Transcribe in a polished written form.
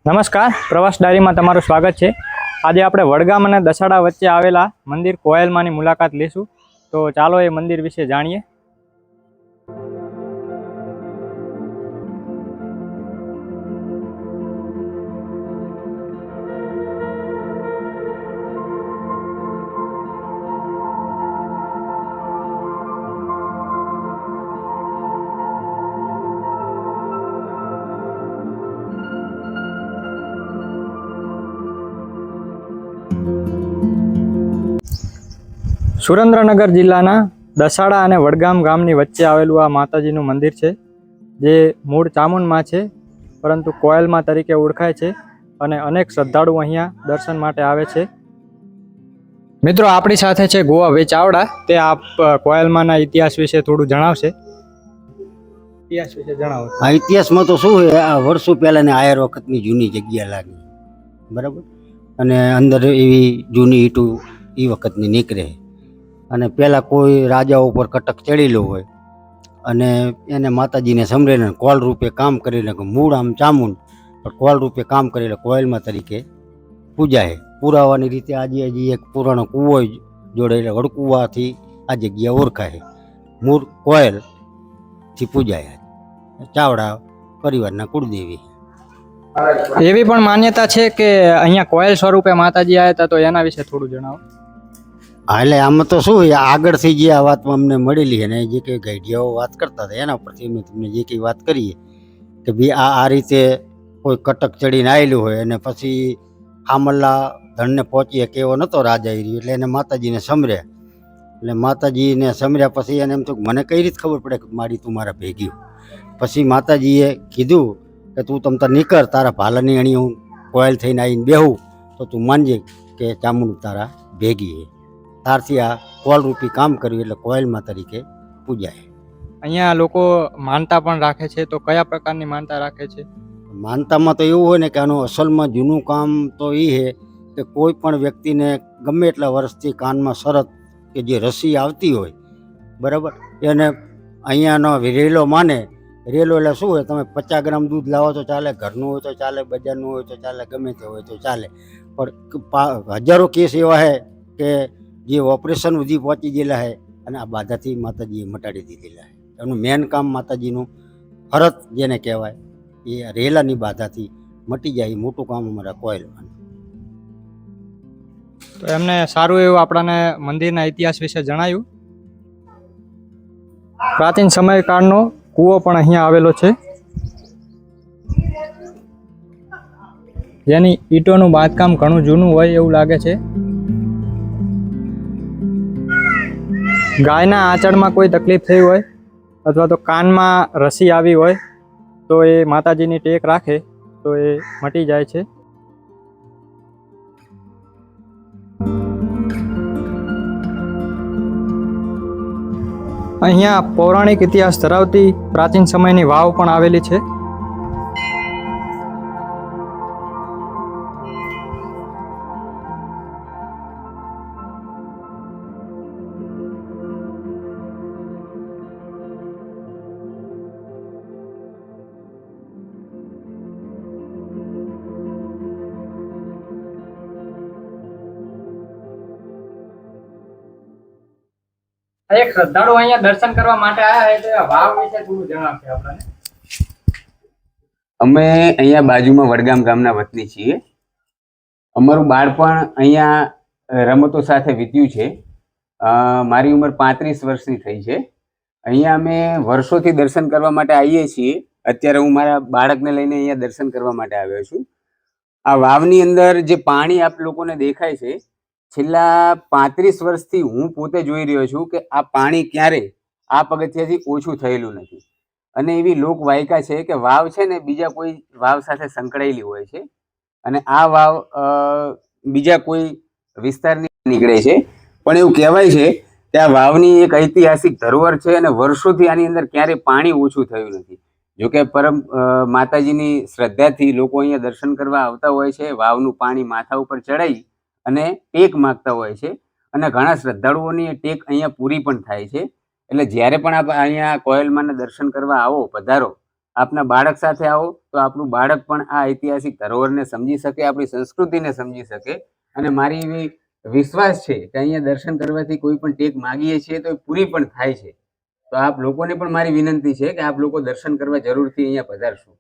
નમસ્કાર, પ્રવાસ ડાયરીમાં તમારું સ્વાગત છે। આજે આપણે વડગામ અને દસાડા વચ્ચે આવેલા મંદિર કોયલમાની મુલાકાત લઈશું। તો ચાલો એ મંદિર વિશે જાણીએ। સુરેન્દ્રનગર જિલ્લાના દસાડા અને વડગામ ગામની વચ્ચે આવેલું આ માતાજીનું મંદિર છે, જે મૂળ ચામુંડમાં છે, પરંતુ કોયલમાં તરીકે ઓળખાય છે અને અનેક શ્રદ્ધાળુઓ અહીંયા દર્શન માટે આવે છે। મિત્રો, આપણી સાથે છે ગોવા વે ચાવડા, તે આપ કોયલમાંના ઇતિહાસ વિશે થોડું જણાવશે। ઇતિહાસ વિશે જણાવો। આ ઇતિહાસમાં તો શું છે, આ વર્ષો પહેલાની આયર વખતની જૂની જગ્યા લાગી, બરાબર, અને અંદર એવી જૂની ઈંટો એ વખતની નીકળે, અને પહેલાં કોઈ રાજા ઉપર કટક ચડેલો હોય અને એને માતાજીને સમરેને કોલ રૂપે કામ કરીને, મૂળ આમ ચામુંડ પણ કોલ રૂપે કામ કરેલા કોયલમાં તરીકે પૂજાય। પુરાવાની રીતે આજે હજી એક પુરાણો કૂવો જોડેલો વડકુવાથી આ જગ્યા ઓળખાય, મૂળ કોયલથી પૂજાય। ચાવડા પરિવારના કુળદેવી। એવી પણ માન્યતા છે કે અહીંયા કોયલ સ્વરૂપે માતાજી આવ્યા હતા, તો એના વિશે થોડું જણાવો। હા, એટલે આમાં તો શું આગળથી જે આ વાતમાં અમને મળેલી અને જે કંઈ ગાઈડિયાઓ વાત કરતા હતા એના પરથી અમે તમને જે કંઈ વાત કરીએ કે ભાઈ આ રીતે કોઈ કટક ચડીને આવેલું હોય અને પછી હામલ્લા ધણને પહોંચીએ કે એવો નહોતો રાજા એ, એટલે એને માતાજીને સમર્યા, એટલે માતાજીને સમર્યા પછી એને એમ તો મને કઈ રીતે ખબર પડે કે મારી તું મારા ભેગી। પછી માતાજીએ કીધું કે તું તમ તાર નીકળ, તારા ભાલાની અણી હું કોયલ થઈને આવીને બેહું તો તું માનજે કે ચામુંડ તારા ભેગી છે। ત્યારથી આ કોલરૂપી કામ કર્યું એટલે કોયલમાં તરીકે પૂજાય। અહીંયા લોકો માનતા પણ રાખે છે, તો કયા પ્રકારની માનતા રાખે છે? માનતામાં તો એવું હોય ને કે આનું અસલમાં જૂનું કામ તો એ છે કે કોઈ પણ વ્યક્તિને ગમે એટલા વર્ષથી કાનમાં શરત કે જે રસી આવતી હોય, બરાબર, એને અહીંયાનો રેલો માને। રેલો એટલે શું હોય, તમે 50 ગ્રામ દૂધ લાવો તો ચાલે, ઘરનું હોય તો ચાલે, બજારનું હોય તો ચાલે, ગમે તે હોય તો ચાલે, પણ હજારો કેસ એવા છે કે જે ઓપરેશન સુધી પહોંચી ગયેલા છે અને આ બાધાથી માતાજીએ મટાડી દીધેલા છે। એનું મેન કામ માતાજીનું ફરત જેને કહેવાય એ રેલાની બાધાથી મટી જાય, એ મોટું કામ અમારા કોયલમાં। તો એમને સારું એવું આપણાને મંદિરના ઇતિહાસ વિશે જણાવ્યું। પ્રાચીન સમયકાળનો કૂવો પણ અહીંયા આવેલો છે, જેની ઈંટોનું બાંધકામ ઘણું જૂનું હોય એવું લાગે છે। ગાયના આંચળમાં કોઈ તકલીફ થઈ હોય અથવા તો કાનમાં રસી આવી હોય તો એ માતાજીની ટેક રાખે તો એ મટી જાય છે। અહીંયા પૌરાણિક ઇતિહાસ ધરાવતી પ્રાચીન સમયની વાવ પણ આવેલી છે। એક શ્રદ્ધાળુ અહીંયા દર્શન કરવા માટે આવ્યા છે, તો વાવ વિશે થોડું જણાવશે આપણને। અમે અહીંયા બાજુમાં વડગામ ગામના વતની છીએ। અમારું બાળપણ અહીંયા રમતો સાથે વીત્યું છે। મારી ઉંમર 35 વર્ષની થઈ છે। અહીંયા અમે વર્ષોથી દર્શન કરવા માટે આવીએ છીએ। અત્યારે હું મારા બાળકને લઈને અહીંયા દર્શન કરવા માટે આવ્યો છું। આ વાવની અંદર જે પાણી આપ લોકોને દેખાય છે, છેલ્લા 35 વર્ષથી હું પોતે જોઈ રહ્યો છું કે આ પાણી ક્યારે આ પગથિયાથી ઓછું થયેલું નથી। અને એવી લોકવાયકા છે કે વાવ છે ને બીજા કોઈ વાવ સાથે સંકળાયેલી હોય છે, અને આ વાવ બીજા કોઈ વિસ્તારની નીકળે છે, પણ એવું કહેવાય છે કે આ વાવની એક ઐતિહાસિક ધરોહર છે અને વર્ષોથી આની અંદર ક્યારે પાણી ઓછું થયું નથી। જોકે પરમ માતાજીની શ્રદ્ધાથી લોકો અહીંયા દર્શન કરવા આવતા હોય છે, વાવનું પાણી માથા ઉપર ચડાવી અને ટેક માગતા હોય છે, અને ઘણા શ્રદ્ધાળુઓની ટેક અહીંયા પૂરી પણ થાય છે। એટલે જ્યારે પણ આપ અહીંયા કોયલમાના દર્શન કરવા આવો, પધારો, આપના બાળક સાથે આવો તો આપણું બાળક પણ આ ઐતિહાસિક ધરોહરને સમજી શકે, આપણી સંસ્કૃતિને સમજી શકે. અને મારી એવી વિશ્વાસ છે કે અહીંયા દર્શન કરવાથી કોઈ પણ ટેક માગીએ છીએ તો એ પૂરી પણ થાય છે. તો આપ લોકોને પણ મારી વિનંતી છે કે આપ લોકો દર્શન કરવા જરૂરથી અહીંયા પધારશો.